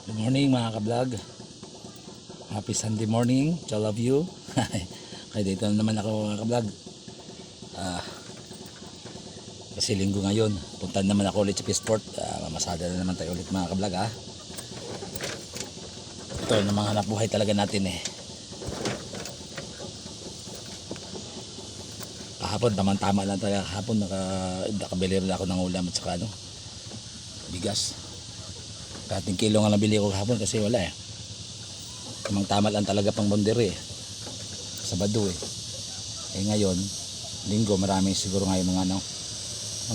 Good morning mga ka-vlog. Happy Sunday morning to all of you. Kaya dito na naman ako mga ka-vlog. Kasi linggo ngayon. Punta naman ako ulit sa Peaceport. Mamasada na naman tayo ulit mga ka-vlog ha. Ito na mga hanap buhay talaga natin eh. Kahapon tama lang talaga. Kahapon nakabili rin ako ng ulam at saka bigas. Kating kilo nga nabili ko kahapon kasi wala eh. Tama lang talaga pang boundary eh. Sabado eh. Eh ngayon, linggo marami siguro ngayon mga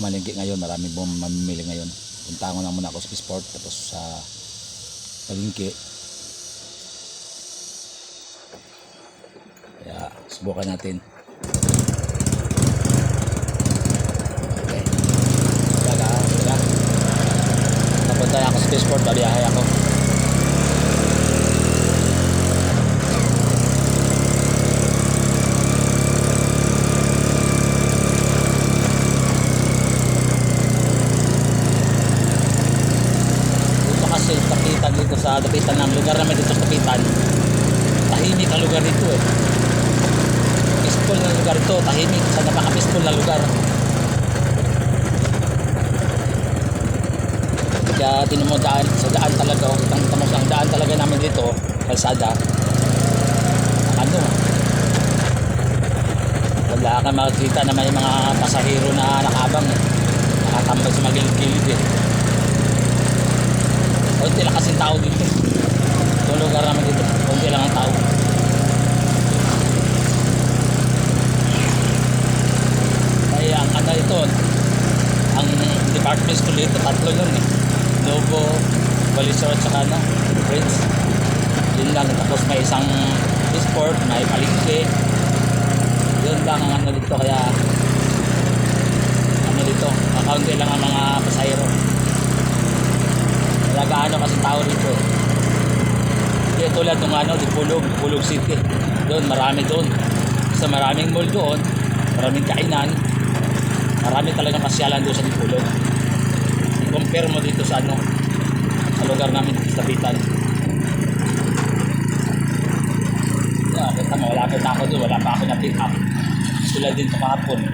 mamalingki ngayon, marami mamimili ngayon. Punta ko na muna ako sa Peaceport tapos sa palingki. Kaya subukan natin. Punta ako sa Peaceport, babiyahe ako. Dito kasi kapitan dito sa dapitan ng lugar namin dito sa kapitan. Tahimik ang lugar dito eh. Peaceful na lugar ito, tahimik sa napaka-peaceful na lugar. Kaya tinan mo daan, sa daan talaga kita mo ang daan talaga namin dito kalsada wala ka makikita na may mga pasahero na nakabang nakatambay sa mga gilid-gilid eh. Kunti lang kasing tao dito itong lugar namin dito, kunti lang ang tao. Kaya ang ito ang department school dito tatlo yun eh, Novo, Balisor at saka Prince. Yun lang, tapos may isang Peaceport, may palingki. Yun lang ang dito, kaya dito, kakaunti lang ang mga pasahero. Kaya gaano kasi tao dito eh. Hindi tulad ng di Pulog City. Doon, marami doon. Kasi maraming mall doon, maraming kainan, marami talagang pasyalan doon sa Dipulog. I-compare mo dito sa sa lugar namin sa Tabitan. Yeah, kita mo, wala pa ako doon, wala pa ako na pick up. Sila din ito kahapon.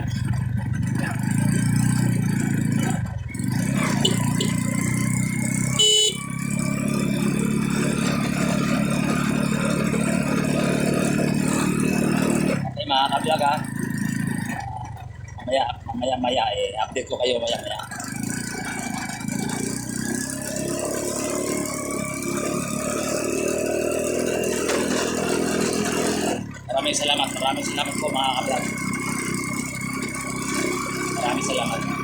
Okay mga ka-vlog ha. Maya eh, update ko kayo maya. Maraming salamat po mga ka-vlog. Maraming salamat.